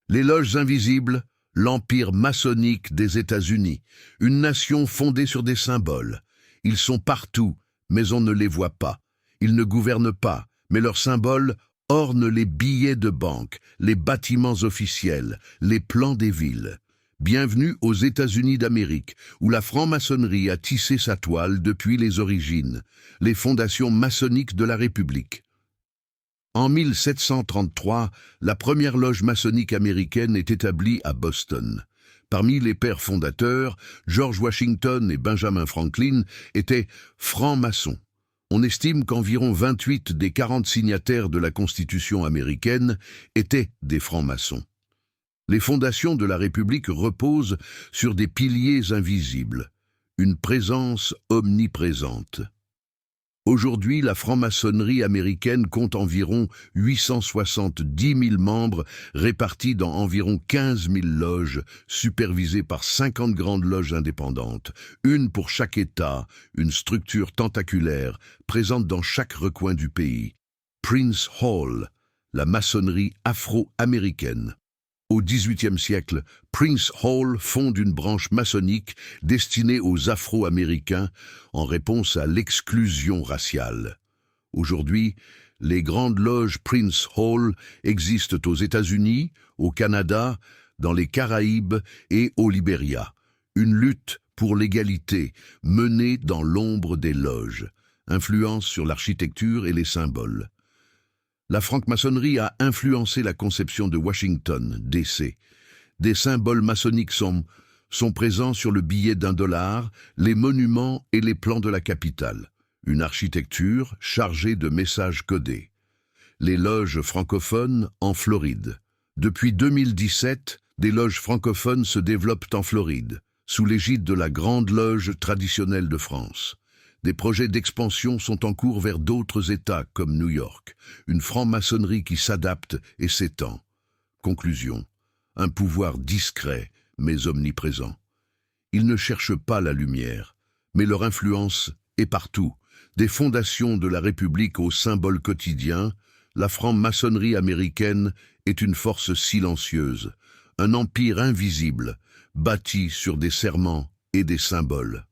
Les loges invisibles, l'empire maçonnique des États-Unis, une nation fondée sur des symboles. Ils sont partout, mais on ne les voit pas. Ils ne gouvernent pas, mais leurs symboles ornent les billets de banque, les bâtiments officiels, les plans des villes. Bienvenue aux États-Unis d'Amérique, où la franc-maçonnerie a tissé sa toile depuis les origines, les fondations maçonniques de la République. En 1733, la première loge maçonnique américaine est établie à Boston. Parmi les pères fondateurs, George Washington et Benjamin Franklin étaient francs-maçons. On estime qu'environ 28 des 40 signataires de la Constitution américaine étaient des francs-maçons. Les fondations de la République reposent sur des piliers invisibles, une présence omniprésente. Aujourd'hui, la franc-maçonnerie américaine compte environ 870 000 membres répartis dans environ 15 000 loges, supervisées par 50 grandes loges indépendantes, une pour chaque État, une structure tentaculaire présente dans chaque recoin du pays. Prince Hall, la maçonnerie afro-américaine. Au XVIIIe siècle, Prince Hall fonde une branche maçonnique destinée aux Afro-Américains en réponse à l'exclusion raciale. Aujourd'hui, les grandes loges Prince Hall existent aux États-Unis, au Canada, dans les Caraïbes et au Libéria. Une lutte pour l'égalité menée dans l'ombre des loges, influence sur l'architecture et les symboles. La franc-maçonnerie a influencé la conception de Washington, D.C. Des symboles maçonniques sont présents sur le billet d'$1, les monuments et les plans de la capitale. Une architecture chargée de messages codés. Les loges francophones en Floride. Depuis 2017, des loges francophones se développent en Floride, sous l'égide de la Grande Loge traditionnelle de France. Des projets d'expansion sont en cours vers d'autres États comme New York. Une franc-maçonnerie qui s'adapte et s'étend. Conclusion. Un pouvoir discret mais omniprésent. Ils ne cherchent pas la lumière, mais leur influence est partout. Des fondations de la République aux symboles quotidiens, la franc-maçonnerie américaine est une force silencieuse, un empire invisible, bâti sur des serments et des symboles.